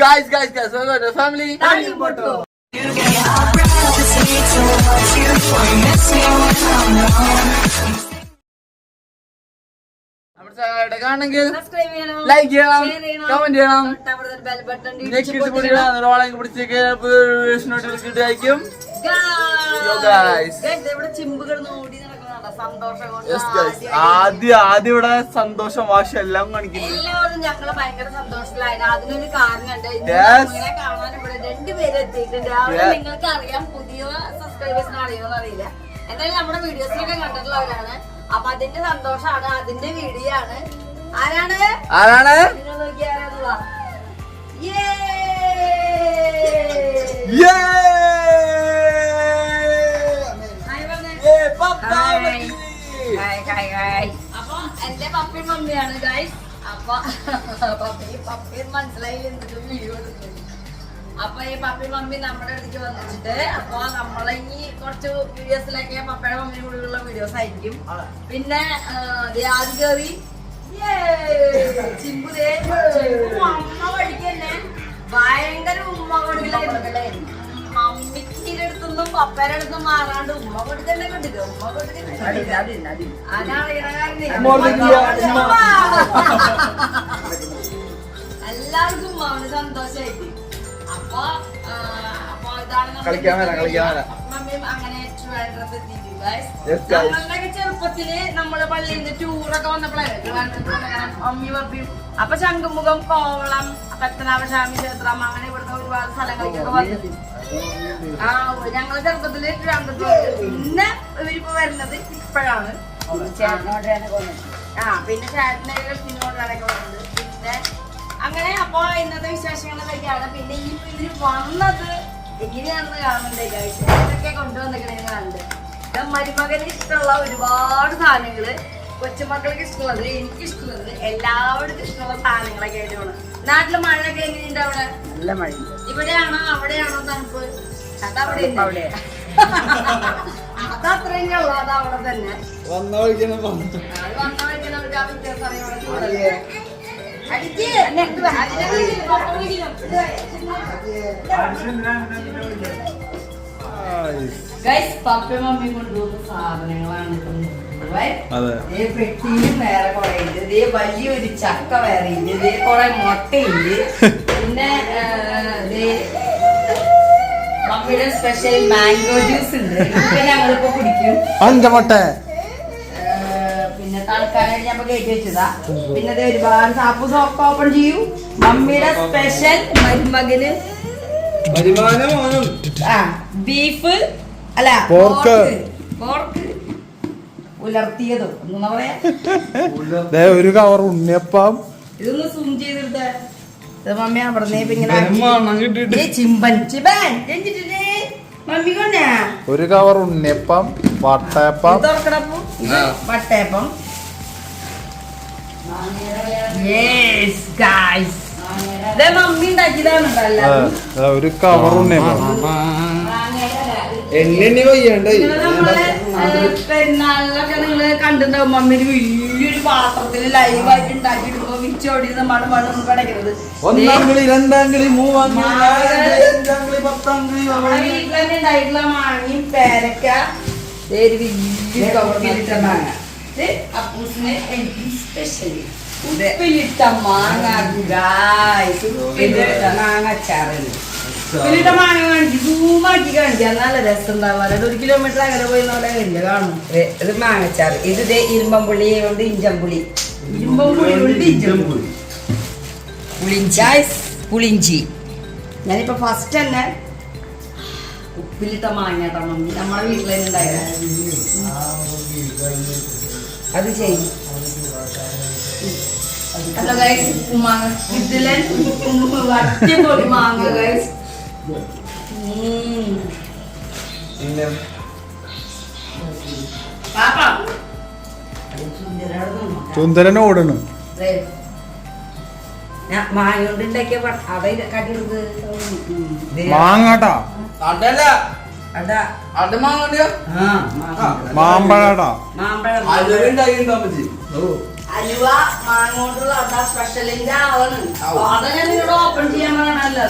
Guys, welcome to family. Like ചെയ്യണം, comment ചെയ്യണം, notification ആദ്യം ഇവിടെ സന്തോഷം വാശി എല്ലാം കാണിക്കുന്നു. എല്ലാവരും ഞങ്ങള് ഭയങ്കര സന്തോഷത്തിലായിരുന്നു. അതിനൊരു കാരണമുണ്ട്. നിങ്ങളെ കാണാൻ ഇവിടെ രണ്ടുപേരും എത്തിയിട്ടുണ്ട്. അവിടെ നിങ്ങൾക്ക് അറിയാം, പുതിയ സബ്സ്ക്രൈബേഴ്സിന് അറിയുമെന്ന് അറിയില്ല. എന്തായാലും നമ്മുടെ വീഡിയോസിലൊക്കെ കണ്ടിട്ടുള്ളവരാണ്. അപ്പൊ അതിന്റെ സന്തോഷമാണ്, അതിന്റെ വീഡിയോ ആണ്. ആരാണ് നിങ്ങൾ നോക്കി ആരാന്നുള്ള അപ്പൊ എന്റെ പപ്പയും മമ്മിയാണ് ഗൈസ്. അപ്പൊ പപ്പയും മനസ്സിലായില്ല എന്തെങ്കിലും വീഡിയോ എടുക്കുന്നത്. അപ്പൊ ഈ പപ്പയും മമ്മി നമ്മുടെ അടുത്തേക്ക് വന്നിട്ടുണ്ട്. അപ്പൊ നമ്മളെ ഇനി കുറച്ച് വീഡിയോസിലൊക്കെ പപ്പയുടെ മമ്മിയും കൂടെയുള്ള വീഡിയോസ് ആയിരിക്കും. പിന്നെ ആദ്യം കയറി ചിമ്പുദേ അമ്മ പഠിക്കന്നെ ഭയങ്കര ഉമ്മ കൊടുക്കലായിരുന്നു. മമ്മിക്കിന്റെ അടുത്തൊന്നും പപ്പയുടെ അടുത്തും മാറാണ്ട് ഉമ്മ കൊടുക്കന്നെ കണ്ടില്ല. ഉമ്മ കൊടുക്കന്നെ എല്ലാവർക്കും ഉമ്മാവിന് സന്തോഷായിട്ട്. അപ്പൊ ഇതാണ് മമ്മിയും അങ്ങനെ ട്രിവാൻഡ്രത്ത് എത്തിയിട്ടുണ്ട്. നമ്മളുടെ ചെറുപ്പത്തില് നമ്മള് പള്ളിയിൽ നിന്ന് ടൂറൊക്കെ വന്നപ്പോഴായിരുന്നു മമ്മി പപ്പിയും. അപ്പൊ ശംഖുമുഖം, കോവളം, പത്തനാപസ്വാമി ക്ഷേത്രം, അങ്ങനെ ഇവിടുന്ന് ഒരുപാട് സ്ഥലങ്ങളിലേക്കൊക്കെ വന്നത്. ഞങ്ങളെ ചെറുപ്പത്തില് ട്രിവാൻഡ്രത്ത്. പിന്നെ ഇവരിപ്പോ വരുന്നത് ഇപ്പോഴാണ്. പിന്നെ ചേട്ടനെ ഗൾഫിനോടാണൊക്കെ വന്നത്. പിന്നെ അങ്ങനെ അപ്പൊ ഇന്നത്തെ വിശേഷങ്ങളിലേക്കാണ്. പിന്നെ ഈ ഇവര് വന്നത് എങ്ങനെയാണെന്ന് കാണുന്നുണ്ട്. ഇതൊക്കെ കൊണ്ടുവന്നിക്കണേന്ന് കാണുന്നുണ്ട്. മരുമകന് ഇഷ്ടമുള്ള ഒരുപാട് സാധനങ്ങള്, കൊച്ചുമക്കൾക്ക് ഇഷ്ടമുള്ളത്, എനിക്ക് ഇഷ്ടമുള്ളത്, എല്ലാവർക്കും ഇഷ്ടമുള്ള സാധനങ്ങളൊക്കെ ആയിട്ട് വേണം. നാട്ടില് മഴയൊക്കെ എങ്ങനെയുണ്ട്? അവിടെ നല്ല മഴ. ഇവിടെയാണോ അവിടെയാണോ തണുപ്പ്? അതവിടെ അതത്രയും ഉള്ളു. അത് അവിടെ തന്നെ വന്ന വഴിക്കണം നമുക്ക് ആ വ്യത്യാസം അറിയാം. പപ്പയും മമ്മിയും കൊണ്ടുപോകുന്ന സാധനങ്ങളാണ് പെട്ടിയിലും വേറെ കുറെ ഉണ്ട്. ഇതേ വലിയൊരു ചക്ക വേറെ ഉണ്ട്. ഇതേ കുറെ മുട്ടയുണ്ട്. പിന്നെ മമ്മിയുടെ സ്പെഷ്യൽ മാംഗോ ജ്യൂസ് ഉണ്ട്. ഇപ്പൊ ഞങ്ങളിപ്പോ കുടിക്കും. അഞ്ചമുട്ട. പിന്നെ തണുക്കാനായിട്ട് ഞാൻ കയറ്റി വെച്ചതാ. പിന്നെ അത് ഒരുപാട് സാപ്പ് സോക്ക് ഓപ്പൺ ചെയ്യൂ. മമ്മിയുടെ സ്പെഷ്യൽ മരുമകന് ബീഫ് അല്ല പോർക്ക് ഉലർത്തിയതോ എന്നാ പറയാ. ഒരു കവർ ഉണ്ണിയപ്പം. ഇതൊന്ന് സൂം ചെയ്തെടുത്തേ. മമ്മി അവിടെ ചിമ്പൻ മമ്മി കൊണ്ടാ ഒരു കവർ ഉണ്ണിയപ്പം, വട്ടയപ്പം, വട്ടയപ്പം. മമ്മി ഉണ്ടാക്കിയതാണല്ലോ ഒരു കവർ ഉണ്ണിയപ്പം. പെരുന്നാളിലൊക്കെ നിങ്ങള് കണ്ടിട്ടുണ്ടാവും. മമ്മി ഒരു വലിയൊരു പാത്രത്തില് ലൈവായിട്ട് ഉണ്ടാക്കിയിട്ട് വിച്ചോടി പടയ്ക്കുന്നത്. വീട്ടിൽ തന്നെ ഉണ്ടായിട്ടുള്ള മാങ്ങയും പേരക്ക, ഒരു വലിയ കവറിലിട്ട മാങ്ങ. അപ്പൂസിന് എനിക്ക് സ്പെഷ്യലി ഉപ്പിലിട്ട മാങ്ങ. ഉപ്പിലിട്ട മാങ്ങ അച്ചാറുണ്ട്. ഉപ്പിലിട്ട മാങ്ങ കാണിച്ച് സൂമാക്കി കാണിച്ചാൽ നല്ല രസം ഉണ്ടാവാറ്. 1 കിലോമീറ്റർ അങ്ങനെ പോയി നോടെ കഴിഞ്ഞ കാണും. ഇത് മാങ്ങച്ചാറ്. ഇത് ഇരുമ്പമ്പുളി കൊണ്ട് ഇഞ്ചമ്പുളി. ഇരുമ്പമ്പുളി കൊണ്ട് ഇഞ്ചമ്പുളി പുളിഞ്ചി. ഞാനിപ്പോ ഫസ്റ്റ് തന്നെ ഉപ്പിലിട്ട മാങ്ങ മമ്മി നമ്മളെ വീട്ടിൽ തന്നെ ഉണ്ടായത്. അത് ചെയ്യും. ഹലോ ഗൈസ്, മാങ്ങ ഇതിലെ അടിപൊളി മാങ്ങ ഗൈസ്. ചുന്ദരൻ ഓടണം. മാങ്ങ കൊണ്ട് ഉണ്ടാക്കിയ മാങ്ങാട്ടാ മാമ്പഴാട്ടാ. അലുവ മാങ്ങ കൊണ്ടുള്ള സ്പെഷ്യലിന്റെ ആവാണ്. അതാ ഞാൻ നിന്നോട് ഓപ്പൺ ചെയ്യാൻ പറയണല്ലോ.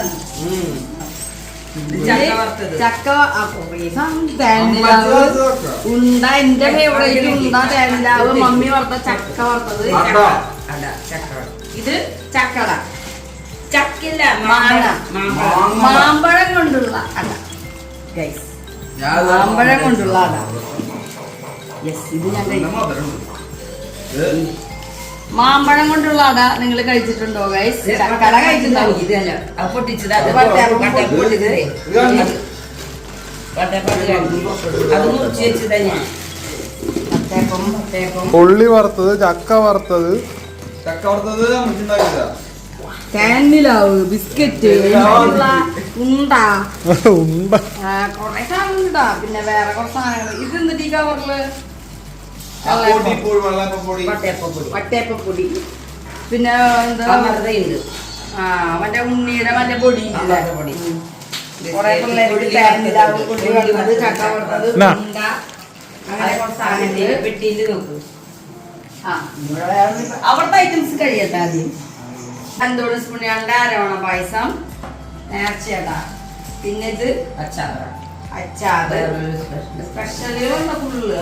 ചക്ക തേനിലാവ് ഉണ്ട. എന്റെ ഫേവറേറ്റ് ഉണ്ട തേനിലാവ്. മമ്മി വറുത്ത ചക്ക വറുത്തത്. ഇത് ചക്കട. ചക്കില്ല, മാമ്പഴം കൊണ്ടുള്ള അട. മാമ്പഴം കൊണ്ടുള്ള അട. യെസ്, ഇത് ഞാൻ മാമ്പഴം കൊണ്ടുള്ള അട നിങ്ങൾ കഴിച്ചിട്ടുണ്ടോ ഗൈസ്? ചക്കട കഴിച്ചിട്ടുണ്ടാവും. ഉള്ളി വറുത്തത്, ചക്ക വറുത്തത്, തേനിലാവ്, ബിസ്ക്കറ്റ്, ഉണ്ട, കൊറേ സാധനം ഉണ്ടാ. പിന്നെ വേറെ കുറച്ച് സാധനങ്ങൾ. ഇത് എന്നിട്ട് ഈ കവറില് വട്ടയപ്പൊടി. പിന്നെ എന്താ മറ്റേ ഉണ്ണിയുടെ മറ്റേ പൊടി. കൊറേ പിള്ളേർക്ക് തേനിലാവ് കൊണ്ടുവരുന്നത്, ചക്ക കൊടുത്തത്, ഉണ്ട, അങ്ങനെ കുറച്ച് സാധനങ്ങൾ പെട്ടിയിൽ നോക്കൂ. അവിടുത്തെ ഐറ്റംസ് കഴിയട്ടെ. ആദ്യം 2 സ്പൂണുകളുടെ അരവണ പായസം, നേർച്ചയട. പിന്നെ ഇത് അച്ചാറ്. സ്പെഷ്യലുകളുണ്ട് ഫുള്ള്.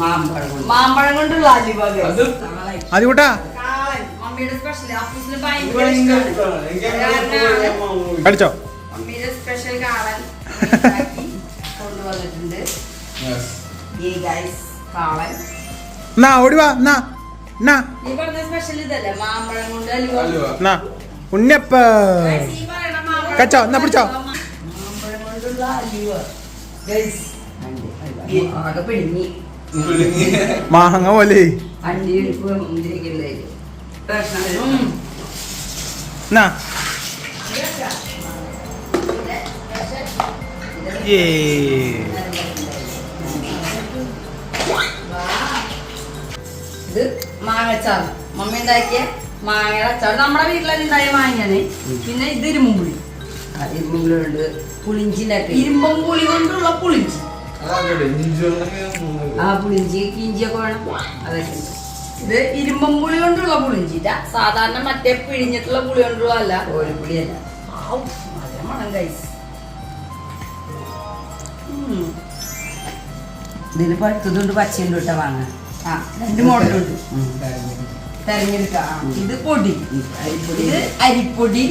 മാമ്പഴം കൊണ്ടുള്ള അലുവ. മമ്മിയുടെ സ്പെഷ്യൽ ഓഫീസിൽ ഭയങ്കര അടിച്ചോ. മമ്മിയുടെ സ്പെഷ്യൽ കാളൻ കൊണ്ടുവന്നിട്ടുണ്ട്. കാളൻ ഓടി വാ. ഈ പറഞ്ഞ സ്പെഷ്യൽ ഇതല്ലേ മാമ്പഴം കൊണ്ട് അലുവ. ഉണ്ണിയപ്പ കച്ചോ. എന്നാ പിടിച്ചോ. മാമ്പഴം കൊണ്ടുള്ള അലുവ. ആകെ പിടിഞ്ഞി മാങ്ങ പോലെ. അണ്ടിയെടുപ്പ് മുന്തിരിക്കുള്ള ഇത് മാങ്ങച്ചാറ്. മമ്മി ഉണ്ടാക്കിയ മാങ്ങയുടെ അച്ചാറ്. നമ്മുടെ വീട്ടിലെല്ലാം ഉണ്ടായ മാങ്ങയാണ്. പിന്നെ ഇത് ഇരുമ്പുളി. ഇരുമ്പുള്ളിയുണ്ട്. പുളിഞ്ചിണ്ടാക്കി ഇരുമ്പം പുളി കൊണ്ടുള്ള പുളിഞ്ചി. പുളിഞ്ചി ഇഞ്ചിയൊക്കെ വേണം. അതൊക്കെ ഇത് ഇരുമ്പം പുളി കൊണ്ടുള്ള പുളിഞ്ചില്ല. സാധാരണ മറ്റേ പിഴിഞ്ഞിട്ടുള്ള പുളി കൊണ്ടുള്ള അല്ല. ഒരു പുളിയല്ല. നല്ല മണം ഗൈസ്. ഇതിന് പഴുത്തതുകൊണ്ട് പച്ചയുണ്ട് കേട്ടോ വാങ്ങാൻ. 2 മോഡലുണ്ട്. തെരഞ്ഞെടുക്കാം. ഇത് പൊടി, ഇത് അരിപ്പൊടി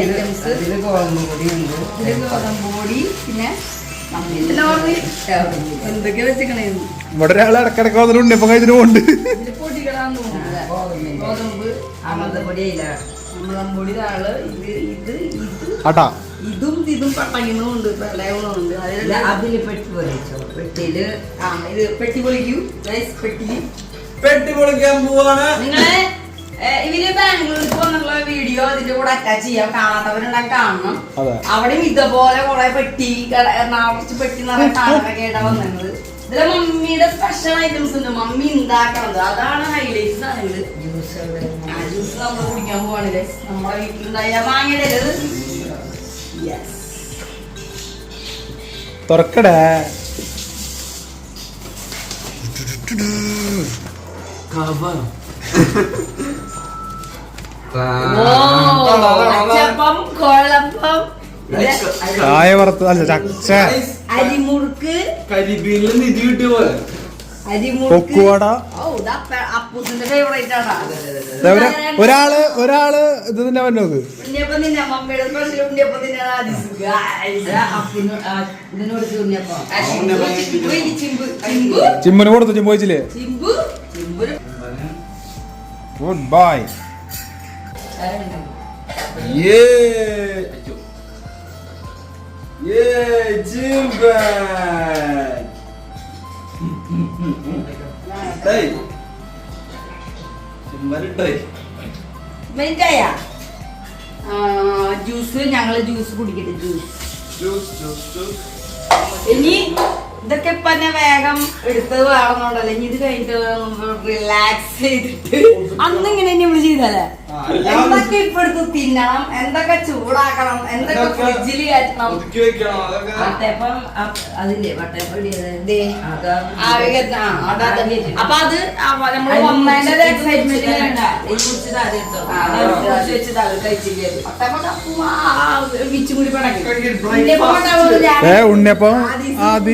ഐറ്റംസ്. ഇതില് ഗോതമ്പ് പൊടി ഉണ്ട്. ഇതില് ഗോതമ്പ് പൊടി. പിന്നെ എന്തൊക്കെ വെച്ചിക്കണേ. ഇവിടെ ഒരാൾ ഇടക്കിടക്ക് വന്നിട്ട് ഉണ്ണിയപ്പം കഴിച്ചിട്ട് പോണ്ട്. ഇതില് പൊടികളാന്ന് തോന്നുന്നത്. ഗോതമ്പ്, അമൃതപ്പൊടി, അമൃതപ്പൊടി താള്. ഇത് ഇതും പട്ടയുന്നുണ്ട്, പ്രളയങ്ങളുണ്ട്. അതില് പെട്ടി പൊളിച്ചോ. പെട്ടിയില് ഇത് പെട്ടി പൊളിക്കൂ. പെട്ടി പൊളിക്കാൻ പോവാണ്. നിങ്ങള് ഇവര് ബാംഗ്ലൂർക്ക് വന്നുള്ള വീഡിയോ ഇതിന്റെ കൂടെ അറ്റാച്ച് ചെയ്യാം. കാണാത്തവരുണ്ടെങ്കിൽ കാണണം. അവിടെയും ഇതുപോലെ കുറെ പെട്ടി, എറണാകുളത്ത് പെട്ടി നിറയെ സാധനമൊക്കെ ആയിട്ടാ വന്നത്. ഇതിലെ മമ്മിയുടെ സ്പെഷ്യൽ ഐറ്റംസ് ഉണ്ട്. മമ്മി ഉണ്ടാക്കണത് അതാണ് ഹൈലൈറ്റ് സാധനങ്ങള്. ജ്യൂസ് നമ്മൾ കുടിക്കാൻ പോവാണില്ലേ. നമ്മുടെ വീട്ടിലുണ്ടായ മാങ്ങയുടെ തുറക്കടേ. ചായ വറുത്ത ചക്ക, അരിമുറുക്ക്, കരിബീനിൽ നിധി കിട്ടിയ പോലെ കൊക്കുവട. അപ്പൂസിന്റെ ഫേവറേറ്റ് ആണ്. ഒരാള് ഇത് തന്നെ നോക്ക്. ഉണ്ണിയപ്പം തിന്നാ. മമ്മിയുടെ സ്പെഷ്യൽ ഉണ്ണിയപ്പം തിന്നാണ് ആദ്യം. ചിമ്മിന് കൊടുത്തു. ചിമ്പ് വെച്ചില്ലേ. Good bye. ജ്യൂസ്. ഞങ്ങള് ജ്യൂസ് കുടിക്കട്ടെ. ജ്യൂസ് ഇനി ഇതൊക്കെ ഇപ്പൊ തന്നെ വേഗം എടുത്തത് വേണമെന്നുണ്ടല്ലോ. ഇനി ഇത് കഴിഞ്ഞിട്ട് റിലാക്സ് ചെയ്തിട്ട് അന്നിങ്ങനെ നമ്മള് ചെയ്താലേ എന്തൊക്കെ ഇപ്പൊ എടുത്ത് തിന്നണം, എന്തൊക്കെ ചൂടാക്കണം, എന്തൊക്കെ ഫ്രിഡ്ജിൽ കയറ്റണം. ഒതുക്കി വെക്കണം അതൊക്കെ. വട്ടയപ്പം അതില്ലേ വട്ടയപ്പൊടി അപ്പൊ അത് നമ്മള് വന്നതിന്റെ എക്സൈറ്റ്മെന്റ് വിച്ചുകൂടി ഉണ്ണിയപ്പം ആദ്യ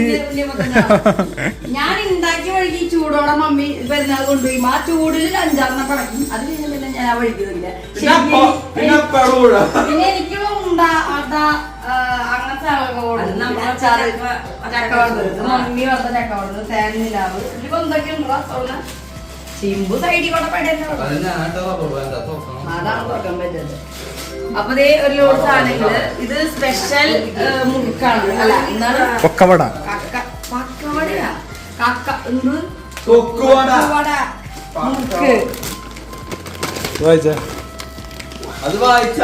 ഞാൻ ഉണ്ടാക്കിയ വഴിക്ക് ഈ ചൂടോടെ മമ്മി പെരുന്നാൾ കൊണ്ടുപോയി ആ ചൂടിൽ 5-6 പടക്കും. അത് കഴിഞ്ഞ പിന്നെ ഞാൻ ആ വഴിക്കുന്നില്ല. പിന്നെ എനിക്ക് ഉണ്ടാ അട അങ്ങനത്തെ മമ്മി വന്ന ചക്ക കൊടുത്ത് തേനിലാവ് ഇതിപ്പോ എന്തൊക്കെയുണ്ടോ ചിമ്പു സൈഡിൽ കൂടെ പടന്നെ അതാണ് തുറക്കാൻ പറ്റുന്നത്. അപ്പൊ ദേ ഒരു ലോഡ് സാധനങ്ങള്. ഇത് സ്പെഷ്യൽ മുറുക്കാണ്. അല്ല എന്താണ് പൊക്കവട. പക്കവടയാ കക്ക എന്ത് കൊക്കുവട. മുറുക്ക് അത് വായിച്ച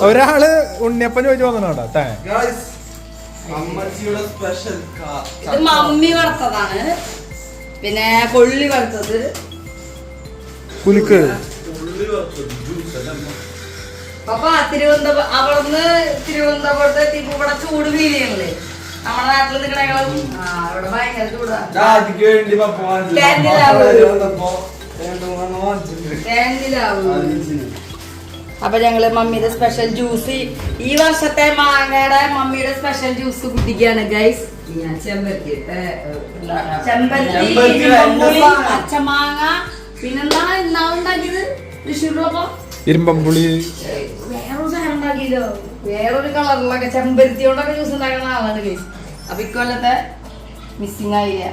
ഒരാള് ഉണ്ണിയപ്പൻ ചോദിച്ചു വന്നോട്ടാ അമ്മച്ചിയുടെ സ്പെഷ്യൽ. ഇത് മമ്മി വറുത്തതാണ്. പിന്നെ കൊള്ളി വറുത്തത്, കുലുക്ക്. അപ്പൊ അവിടുന്ന് തിരുവനന്തപുരത്ത് എത്തിയപ്പോ ഇവിടെ ചൂട് ഫീൽ ചെയ്യണല്ലേ. നമ്മുടെ നാട്ടിൽ നിൽക്കണ ഇവിടെ ഭയങ്കര ചൂടാ. ജാതിക്ക് വേണ്ടി അപ്പൊ ഞങ്ങള് മമ്മിയുടെ സ്പെഷ്യൽ ജ്യൂസ്, ഈ വർഷത്തെ മാങ്ങയുടെ മമ്മിയുടെ സ്പെഷ്യൽ ജ്യൂസ് കുടിക്കുകയാണ് ഗൈസ്. ചെമ്പരത്തി, പച്ചമാങ്ങ, പിന്നെന്താ ഉണ്ടാക്കിയത് തൃശ്ശൂരിലപ്പോ ഇരുമ്പമ്പുളി, വേറൊരു സാധനം ഉണ്ടാക്കിയല്ലോ, വേറൊരു കളറിലൊക്കെ ചെമ്പരത്തി കൊണ്ടൊക്കെ ജ്യൂസ് ഉണ്ടാക്കുന്ന ആളാണ് ഗൈസ്. അപ്പൊ ഇക്കൊല്ലത്തെ മിസ്സിംഗ് ആയില്ല.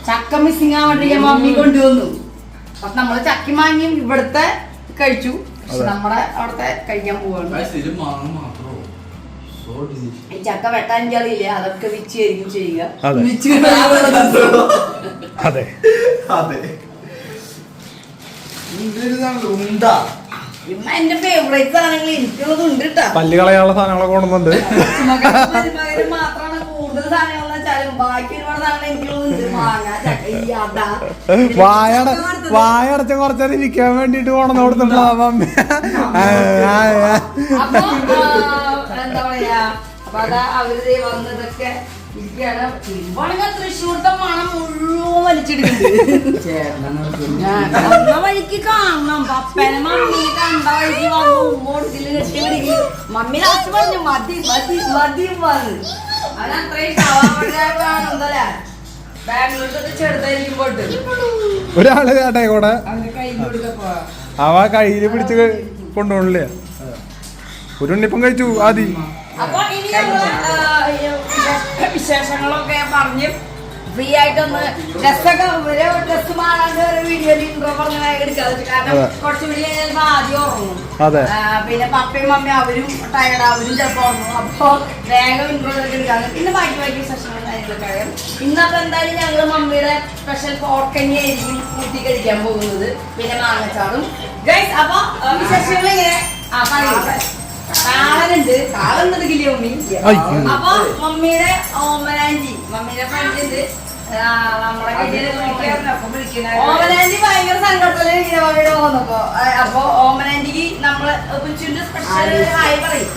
ചക്ക മിസ്സിംഗ് ആവാണ്ടിരിക്കാൻ മമ്മി കൊണ്ടുവന്നു. അപ്പൊ നമ്മള് ചക്കി മാങ്ങിയും ഇവിടുത്തെ കഴിച്ചു. പക്ഷെ നമ്മുടെ അവിടുത്തെ കഴിക്കാൻ പോവാണ്. ഈ ചക്ക വെട്ടാൻ എനിക്കറിയില്ല, അതൊക്കെ വിച്ചായിരിക്കും ചെയ്യുക. അതെ എന്റെ ഫേവറേറ്റ് സാധനങ്ങൾ എനിക്കുള്ളത് ഉണ്ട് കേട്ടോ. പല്ല് കളയാനുള്ള സാധനങ്ങളൊക്കെ കൊണ്ടുവന്നുണ്ട്. മാത്രമാണ് കൂടുതൽ സാധനങ്ങൾ വെച്ചാലും ബാക്കി ഒരുപാട് സാധനങ്ങൾ എനിക്കുള്ളത് മാങ്ങ, ചക്ക, ഈ അട. വായടച്ച കുറച്ചേരം ഇരിക്കാൻ വേണ്ടിട്ട് കൊണ്ടുവന്ന് കൊടുത്തിട്ടുള്ള മമ്മി. അപ്പൊ എന്താ പറയാ, അപ്പൊ അതാ അവര് വന്നതൊക്കെ ഇരിക്കുകയാണ്. ഇരിപ്പാണെങ്കിൽ തൃശ്ശൂർത്തെ മണം മുഴുവൻ വലിച്ചെടുക്കുന്നുണ്ട്. വഴിക്ക് കാണണം പപ്പനെ മമ്മിയെ കണ്ട വഴിക്ക് വന്നു ഉമ്മോട്ടില് കെട്ടി മമ്മി ലാസ്റ്റ് പറഞ്ഞു മതി മതി മതി വന്ന്. അവൻ അത്രയും കാണുന്നല്ലേ. ബാംഗ്ലൂരിലൊക്കെ ചെറുതായിരിക്കുമ്പോട്ട് ഒരാള് കേട്ടെ കൂടെ അവന്റെ കയ്യിൽ കൊടുക്കപ്പോ അവ കയ്യില് പിടിച്ച് കൊണ്ടുപോണില്ലേ. ഒരു ഉണ്ണിപ്പം കഴിച്ചു ആദ്യം. അപ്പൊ ഇനി നമ്മള് വിശേഷങ്ങളൊക്കെ പറഞ്ഞ് ഫ്രീ ആയിട്ടൊന്ന് ഡ്രസ്സൊക്കെ ഡ്രസ് മാറാണ്ട് വീഡിയോയിൽ ഇൻട്രോ പറഞ്ഞ എടുക്കാതെ, കാരണം കുറച്ചുകൂടി ചിലപ്പോ ആദ്യം ഉറങ്ങും. പിന്നെ പപ്പയും മമ്മയും അവരും ടയർഡ്, അവരും ചിലപ്പോ ഉറങ്ങും. അപ്പൊ വേഗം ഇൻട്രോ ഒക്കെ എടുക്കാതെ പിന്നെ ബാക്കി വിശേഷങ്ങളും കാര്യങ്ങളൊക്കെ അറിയാം. ഇന്നപ്പോ എന്തായാലും ഞങ്ങള് മമ്മിയുടെ സ്പെഷ്യൽ പോർക്കഞ്ഞി ആയിരിക്കും കൂട്ടി കഴിക്കാൻ പോകുന്നത്, പിന്നെ മാങ്ങച്ചാറും ഗൈസ്. അപ്പൊ വിശേഷങ്ങൾ ഇങ്ങനെ കാളനുണ്ട്, കാളെന്നെടുക്കില്ലേ മമ്മി. അപ്പൊ മമ്മിയുടെ ഓമനാൻജി, മമ്മിയുടെ ഫ്രണ്ടിണ്ട് നമ്മളെ ഓമനാൻജി ഭയങ്കര സങ്കടത്തില് ഇങ്ങനെ മമ്മിയുടെ വന്നപ്പോ. അപ്പൊ ഓമനാൻജിക്ക് നമ്മള് സ്പെഷ്യൽ ഹായ് പറയും.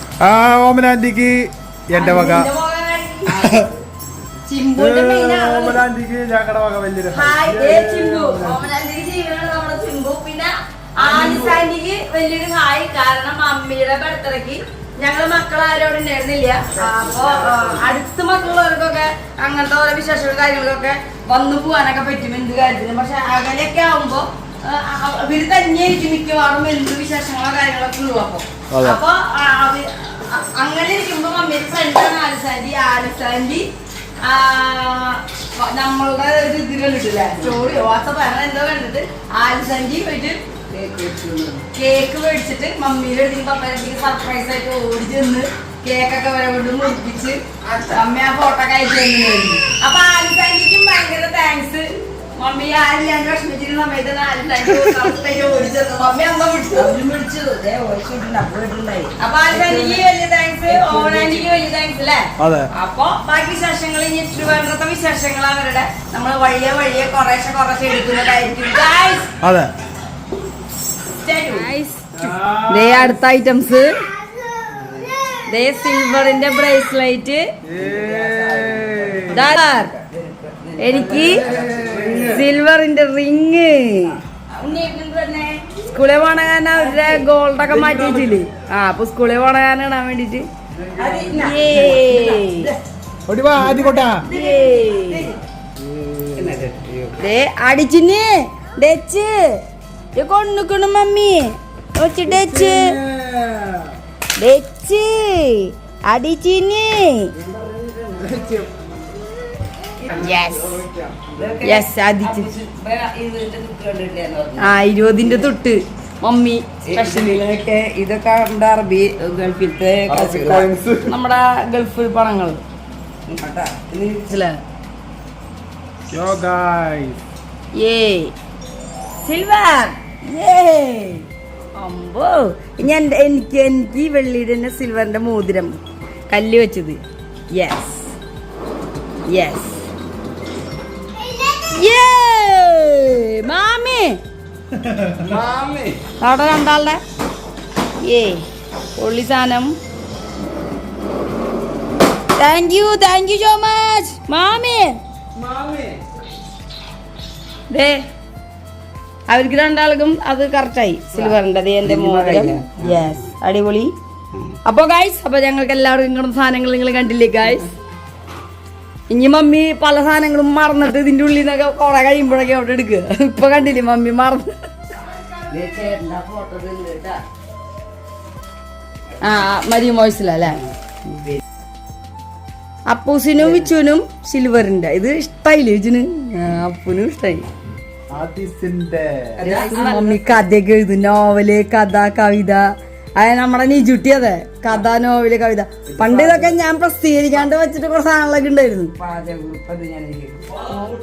ഓമനാൻറ്റിക്ക് എന്റെ വക, ചിമ്പുന്റെ ഓമനാൻറ്റിക്ക് ഞങ്ങളുടെ വക വലിയൊരു ഹായ്. ചിമ്പു ഓമനാൻജിക്ക് ചെയ്യുന്നത് നമ്മുടെ ചിമ്പു. പിന്നെ ആനിസാൻഡിക്ക് വലിയൊരു ഹായ്. കാരണം മമ്മിയുടെ ബർത്ത്ഡേക്ക് ഞങ്ങള് മക്കളാരോടും ഉണ്ടായിരുന്നില്ല. അപ്പൊ അടുത്ത മക്കളുള്ളവർക്കൊക്കെ അങ്ങനത്തെ ഓരോ വിശേഷങ്ങളും കാര്യങ്ങളൊക്കെ വന്നു പോകാനൊക്കെ പറ്റും എന്ത് കാര്യത്തിനും. പക്ഷെ അകലെയൊക്കെ ആവുമ്പോ ഇവര് തന്നെയായിരിക്കും മിക്കവാറും എന്ത് വിശേഷങ്ങളോ കാര്യങ്ങളൊക്കെ ഉള്ളപ്പോ. അപ്പൊ അങ്ങനെ ഇരിക്കുമ്പോ മമ്മിയുടെ ഫ്രണ്ടാണ് ആലിസാൻഡി. ആലിസാൻഡി നമ്മളുടെ ഒരു ഇത് കണ്ടിട്ടില്ല, സ്റ്റോറിയോ വാട്സപ്പ് അങ്ങനെ എന്തോ കണ്ടിട്ട് ആലിസാൻഡി പോയിട്ട് കേക്ക് മേടിച്ചിട്ട് മമ്മിയുടെ അടുത്തേക്ക് പപ്പേരത്തേക്ക് സർപ്രൈസ് ആയിട്ട് ഓടി ചെന്ന് കേക്കൊക്കെ വരെ കൊണ്ട് മുറിപ്പിച്ച് അമ്മ ആ ഫോട്ടോ ഒക്കെ അയച്ചു തന്നു. അപ്പൊ ആലിസാൻഡിക്കും ഭയങ്കര താങ്ക്സ്. മമ്മി ആരില്ലാണ്ട് വിഷമിച്ചിരുന്ന സമയത്ത് ആലിസാൻഡി ഓടി ചെന്നു. മമ്മി അമ്മ വിളിച്ചു അപ്പൊ ആലിസാൻഡിക്ക് വലിയ താങ്ക്സ്, ഓണാൻഡിക്ക് വലിയ താങ്ക്സ് അല്ലേ. അപ്പൊ ബാക്കി വിശേഷങ്ങൾ ഇനി വേണ്ടത്തെ വിശേഷങ്ങൾ അവരുടെ നമ്മൾ വഴിയെ കുറേശ്ശെ എടുക്കുന്നതായിരിക്കും. ദേ അടുത്ത ഐറ്റംസ്. ദേ സിൽവറിന്റെ ബ്രേസ്ലെറ്റ്. എനിക്ക് സിൽവറിന്റെ റിങ്. സ്കൂളിൽ പോണ കാരണം അവരുടെ ഗോൾഡൊക്കെ മാറ്റി വെച്ചില്ലേ. അപ്പൊ സ്കൂളിൽ പോണ കാരണം ഇടാൻ വേണ്ടിട്ട് അടിച്ചിന് ഡച്ച് കൊണ്ടുക്കണു മമ്മി ഡച്ച് ഡച്ച് അടിച്ചിന്. ആ 20ന്റെ തൊട്ട് മമ്മി സ്പെഷ്യലൊക്കെ. ഇതൊക്കെ നമ്മുടെ അറബി ഗൾഫിലത്തെ നമ്മുടെ ഗൾഫ് പണങ്ങൾ. സിൽവർ അമ്പോ. എനിക്ക് വെള്ളിയുടെ തന്നെ സിൽവറിന്റെ മോതിരം കല്ല് വെച്ചത്. യെസ് യെസ് മാമി അവിടെ രണ്ടാളുടെ പൊള്ളി സാധനം. താങ്ക് യു സോ മച്ച് മാമി. ദേ അവർക്ക് രണ്ടാൾക്കും അത് കറക്റ്റായി. സിൽവറിന്റെ എന്റെ മോതിരം. യെസ് അടിപൊളി. അപ്പൊ ഗൈസ് ഞങ്ങൾക്ക് എല്ലാവർക്കും ഇങ്ങനത്തെ സാധനങ്ങൾ നിങ്ങൾ കണ്ടില്ലേ ഗൈസ്. ഇനി മമ്മി പല സാധനങ്ങളും മറന്നിട്ട് ഇതിന്റെ ഉള്ളിൽ നിന്നൊക്കെ കുറെ കഴിയുമ്പോഴൊക്കെ അവിടെ എടുക്കുക. ഇപ്പൊ കണ്ടില്ലേ മമ്മി മറന്ന്. മരിയം വോയിസിലല്ലേ. അപ്പൂസിനും വിച്ചുവിനും സിൽവറിന്റെ ഇത് ഇഷ്ടായില്ലേ വിച്ചുന്? അപ്പൂനും ഇഷ്ടായി. മമ്മി കഥയൊക്കെ എഴുതും. നോവല്, കഥ, കവിത. അത് നമ്മുടെ നിജുട്ടി. അതെ, കഥ, നോവല്, കവിത. പണ്ട് ഇതൊക്കെ ഞാൻ പ്രസിദ്ധീകരിക്കാണ്ട് വെച്ചിട്ട് കുറച്ച് സാധനങ്ങളൊക്കെ ഉണ്ടായിരുന്നു.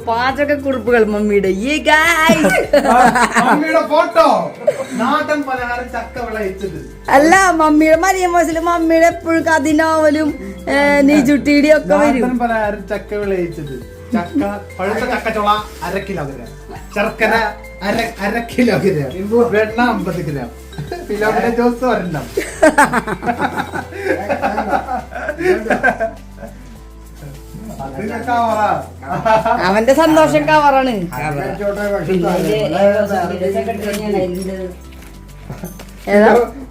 പാചക കുറിപ്പുകൾ മമ്മിയുടെ. അല്ല, മമ്മിയുടെ മരിയം വോയിസിൽ മമ്മിയുടെ എപ്പോഴും കഥ, നോവലും നിജുട്ടിയുടെ ഒക്കെ വരും. ചക്ക വിളയിച്ചത്. ചക്ക പഴുത്ത ചക്കച്ചോള 1/2 കിലോഗ്രാം, ശർക്കര 1/2 കിലോഗ്രാം, വെണ്ണ 50 ഗ്രാം, ഫിലോമിന ജ്യൂസ് 1 അവന്റെ സന്തോഷം കവറാണ്.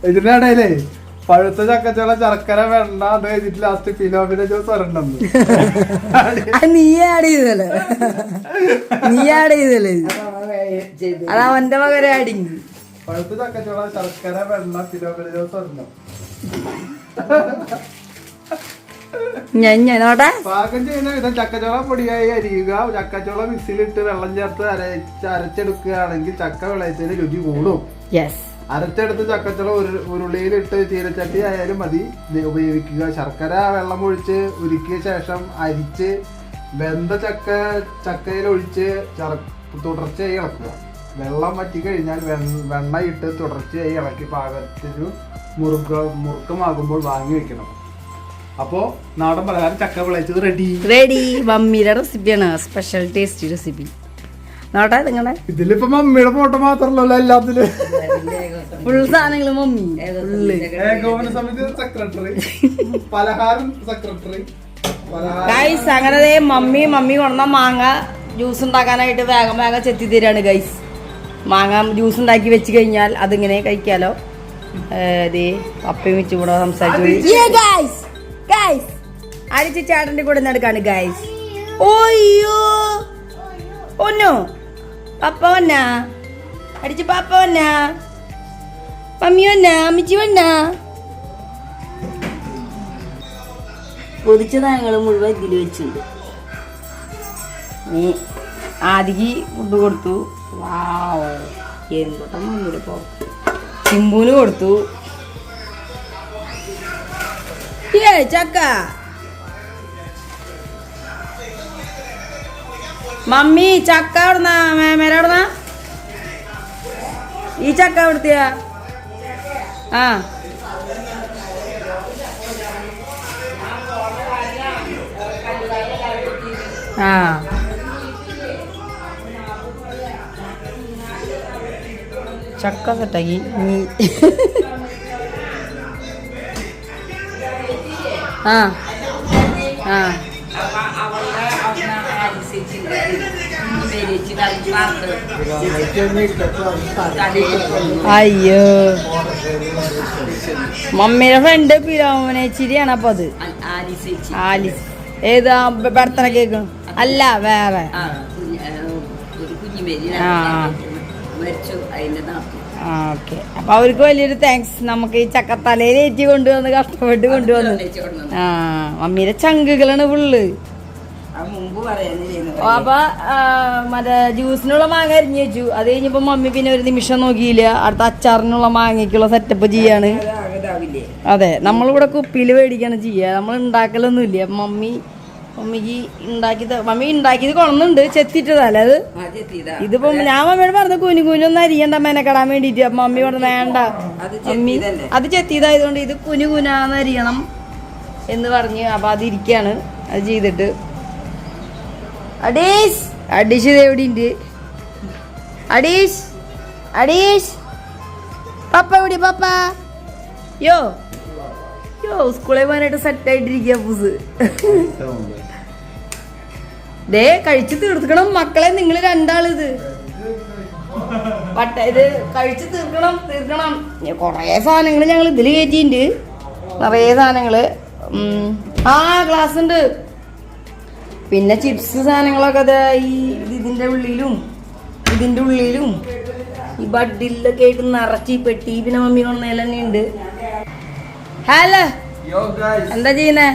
ഇതിനിടയിലേ പഴുത്ത ചക്കച്ചോള, ശർക്കര, വെണ്ണ അത് കഴിഞ്ഞിട്ട് ലാസ്റ്റ് ഫിലോമിന ജ്യൂസ് 1 നീ ആഡ് ചെയ്തല്ലേ അത് അവന്റെ പകരം ആഡിങ്. പഴുത്ത ചക്കച്ചോള, ശർക്കര, വെണ്ണ, ഫിലോമിന ജ്യൂസ് 1. പാകം ചെയ്യുന്ന വിധം ചക്കച്ചോള പൊടിയായി അരിയുക. ചക്കച്ചോള മിക്സിയിലിട്ട് വെള്ളം ചേർത്ത് അരച്ചെടുക്കുകയാണെങ്കിൽ ചക്ക വിളയിച്ചതിന് രുചി കൂടും. അരച്ചെടുത്ത് ചക്കച്ചോള ഉരുളിയിലിട്ട് ചീരച്ചട്ടി ആയാലും മതി ഉപയോഗിക്കുക. ശർക്കര വെള്ളം ഒഴിച്ച് ഉരുക്കിയ ശേഷം അരിച്ച് വെന്ത ചക്കയിൽ ഒഴിച്ച് തുടർച്ചയായി ഇളക്കുക. വെള്ളം വറ്റിക്കഴിഞ്ഞാൽ വെണ്ണ ഇട്ട് തുടർച്ചയായി ഇളക്കി പാകത്തിന് മുറുക്കമാകുമ്പോൾ വാങ്ങി വെക്കണം. അപ്പോ നാടൻ പലഹാരം ചക്ക വിളയിച്ചത് റെഡി. മമ്മിയുടെ റെസിപ്പിയാണ്, സ്പെഷ്യൽ ടേസ്റ്റി റെസിപ്പി. നോട്ടെ നിങ്ങളെ ഇതിലിപ്പോ മമ്മിയുടെ ഫോട്ടോ മാത്രമല്ലോ, എല്ലാത്തിലും ഫുൾ സാധനങ്ങള് മമ്മി. ഏകോപന സമിതി സെക്രട്ടറി, പലഹാരം സെക്രട്ടറി. ഗൈസ് അങ്ങനെ മമ്മി കൊണ്ട മാങ്ങ ജ്യൂസ് ഉണ്ടാക്കാനായിട്ട് വേഗം ചെത്തി തരാണ് ഗൈസ്. മാങ്ങ ജ്യൂസ് ഉണ്ടാക്കി വെച്ച് കഴിഞ്ഞാൽ അതിങ്ങനെ കഴിക്കാലോ. പപ്പയും വെച്ച് കൂടെ സംസാരിച്ചു. അടിച്ച് ചേട്ടന്റെ കൂടെ നടക്കാണ് ഗൈസ്. ഓയ്യോ ഒന്നോ പപ്പ വന്നാ അടിച്ച്, പാപ്പ വന്നാ, മമ്മി വന്നാ, അമ്മച്ചി വന്നാ. പൊതിച്ച സാധനങ്ങൾ മുഴുവൻ ഇതിൽ വെച്ചിട്ടുണ്ട്. നീ ആദിക്ക് ഫുഡ് കൊടുത്തു. എന്തൊക്കെ മമ്മിയുടെ പോ ചിമ്പൂന് കൊടുത്തു. ചക്ക മമ്മി ചക്ക എവിടുന്നാ? മേമേര എവിടുന്നാ ഈ ചക്ക എവിടുത്തെയാ? ആ ചക്ക സെറ്റാക്കി നീ ആ ആ അയ്യോ മമ്മിയുടെ ഫ്രണ്ട് പിരാമനേച്ചിരിയാണ് അപ്പൊ അത് ആലിസ് ഏതാ ബർത്ത്ഡേ കേക്ക് അല്ല വേറെ ഓക്കെ അപ്പൊ അവർക്ക് വലിയൊരു താങ്ക്സ്. നമുക്ക് ഈ ചക്കത്തലയിൽ ഏറ്റി കൊണ്ടുവന്ന് കഷ്ടപ്പെട്ട് കൊണ്ടുവന്നു. ആ മമ്മീടെ ചങ്കുകളാണ് ഫുള്ള്. അപ്പൊ മറ്റേ ജ്യൂസിനുള്ള മാങ്ങ അരിഞ്ഞു വെച്ചു. അത് കഴിഞ്ഞപ്പോ മമ്മി പിന്നെ ഒരു നിമിഷം നോക്കിയില്ല, അടുത്ത അച്ചാറിനുള്ള മാങ്ങയ്ക്കുള്ള സെറ്റപ്പ് ചെയ്യാണ്. അതെ, നമ്മളിവിടെ കുപ്പിയിൽ മേടിക്കാണ് ചെയ്യുക, നമ്മൾ ഉണ്ടാക്കലൊന്നും ഇല്ല. മമ്മിക്ക് മമ്മി ഉണ്ടാക്കിയത് കൊള്ളുന്നുണ്ട്, ചെത്തിട്ടതല്ലേ അത്. ഇതിപ്പോ ഞാൻ മമ്മിയോട് പറഞ്ഞു കുഞ്ഞൊന്നും അരിയണ്ട മെനക്കെടാൻ വേണ്ടിട്ട്. മമ്മി പറഞ്ഞു വേണ്ട മമ്മി അത് ചെത്തിയതായതുകൊണ്ട് ഇത് കുനാന്ന് അരിയണം എന്ന് പറഞ്ഞ്. അപ്പൊ അതിരിക്കാണ് അത് ചെയ്തിട്ട്. അഡീഷ് ഇത് എവിടെ ഉണ്ട്? അഡീഷ് പപ്പ എവിടെ? പപ്പ യോ സ്കൂളിൽ പോകാനായിട്ട് സെറ്റായിട്ടിരിക്കുക പൂസ്. ദേ കഴിച്ചു തീർക്കണം മക്കളെ, നിങ്ങൾ രണ്ടാളിത് ഇത് കഴിച്ചു തീർക്കണം. കൊറേ സാധനങ്ങൾ ഞങ്ങൾ ഇതിൽ കയറ്റിണ്ട്, നിറയെ സാധനങ്ങള്. ആ ഗ്ലാസ് ഉണ്ട്, പിന്നെ ചിപ്സ് സാധനങ്ങളൊക്കെ അതെ ഇതിന്റെ ഉള്ളിലും ഈ ബഡിലൊക്കെ ആയിട്ട് നിറച്ച് പെട്ടി. പിന്നെ മമ്മി കൊണ്ടേല തന്നെ ഉണ്ട്. ഹലോ, എന്താ ചെയ്യുന്നേ?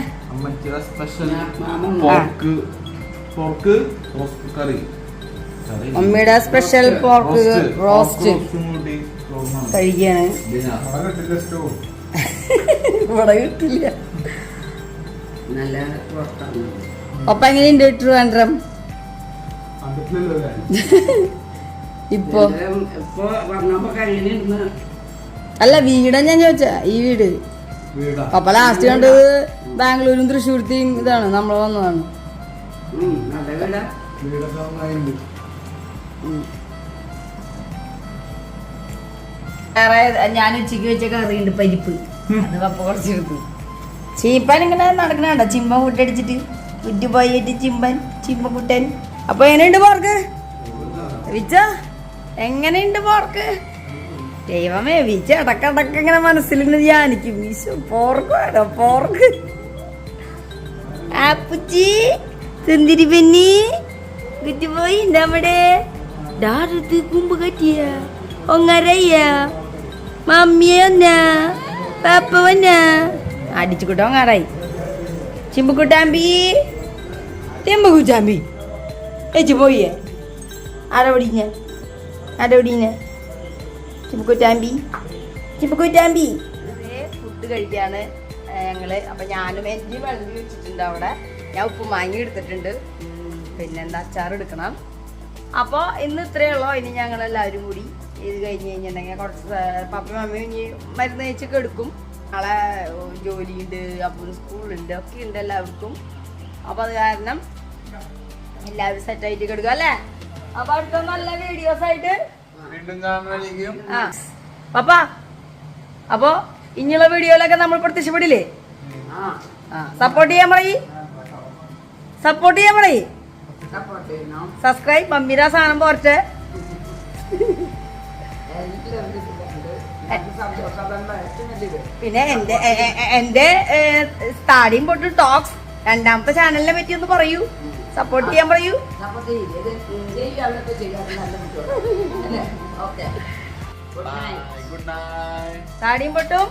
മമ്മിയുടെ സ്പെഷ്യൽ പോർക്ക് റോസ്റ്റ് കഴിക്കാണ്. ഇവിടെ കിട്ടില്ല. അപ്പൊ എങ്ങനെയുണ്ട് ട്രിവാൻഡ്രം ഇപ്പൊ? അല്ല വീടാ ഞാൻ ചോദിച്ചാ, ഈ വീട്. അപ്പൊ ലാസ്റ്റ് കണ്ടത് ബാംഗ്ലൂരും തൃശ്ശൂർത്തിയും ഇതാണ്, നമ്മൾ വന്നതാണ്. വേറെ ഞാൻ ഉച്ചക്ക് വെച്ച കറിയുണ്ട്, പരിപ്പ്. അത് പപ്പ കുറച്ച് എടുത്തു. ചീപ്പൻ ഇങ്ങനെ നടക്കണ ചിമ്പൻ കൂട്ടടിച്ചിട്ട് കുറ്റുപോയിട്ട് ചിമ്പക്കുട്ടൻ. അപ്പൊ എങ്ങനെയുണ്ട് പോർക്ക് വിച്ച? എങ്ങനെയുണ്ട് പോർക്ക്? ദൈവമേ, വിച്ച ഇടക്കടക്ക ഇങ്ങനെ മനസ്സിലിങ്ങനെ ധ്യാനിക്കും. വിശു പോർക്ക് വേണോ? പോർക്ക് ആപ്പുച്ചി സുന്ദരി പെണ്ണി കുറ്റുപോയി നമ്മുടെ ഡാറത്ത് കുമ്പ് കറ്റിയ ഒങ്ങരയ്യ മമ്മിയെന്നാ പാപ്പ വന്നാ അടിച്ചുകൂട്ടോ അങ്ങാറായി. ചിമ്പുക്കുട്ടാമ്പി ഏച്ചി പോയേ ആരവിടിഞ്ഞ ചിമ്പുക്കുട്ടാമ്പി ഫുഡ് കഴിക്കാണ് ഞങ്ങള്. അപ്പൊ ഞാനും എൻ്റെ വെള്ളം വെച്ചിട്ടുണ്ട് അവിടെ. ഞാൻ ഉപ്പ് മാങ്ങി എടുത്തിട്ടുണ്ട്, പിന്നെന്താ അച്ചാർ എടുക്കണം. അപ്പോൾ ഇന്ന് ഇത്രയേ ഉള്ളൂ. ഇനി ഞങ്ങളെല്ലാവരും കൂടി ഇത് കഴിഞ്ഞ് കഴിഞ്ഞിട്ടുണ്ടെങ്കിൽ കുറച്ച് പപ്പ മമ്മി ഇനി മരുന്ന് കഴിച്ചൊക്കെ എടുക്കും. നാളെ ജോലിയുണ്ട്, അപ്പം സ്കൂളുണ്ട്, ഒക്കെ ഉണ്ട് എല്ലാവർക്കും. അപ്പൊ അത് കാരണം എല്ലാവരും സെറ്റായിട്ട് എടുക്കുക അല്ലേ? അപ്പൊ അടുത്ത നല്ല വീഡിയോസ് ആയിട്ട് ആ പപ്പ. അപ്പൊ ഇനിയുള്ള വീഡിയോയിലൊക്കെ നമ്മൾ പ്രത്യക്ഷപ്പെടില്ലേ? സപ്പോർട്ട് ചെയ്യാൻ പറയ്. സബ്സ്ക്രൈബ്. മമ്മിര സാധനം പോർച്ച്. പിന്നെ എന്റെ താടിയും പൊട്ട് ടോക്സ് രണ്ടാമത്തെ ചാനലിനെ പറ്റി ഒന്ന് പറയൂ, സപ്പോർട്ട് ചെയ്യാൻ പറയൂ. താടിയും പൊട്ടും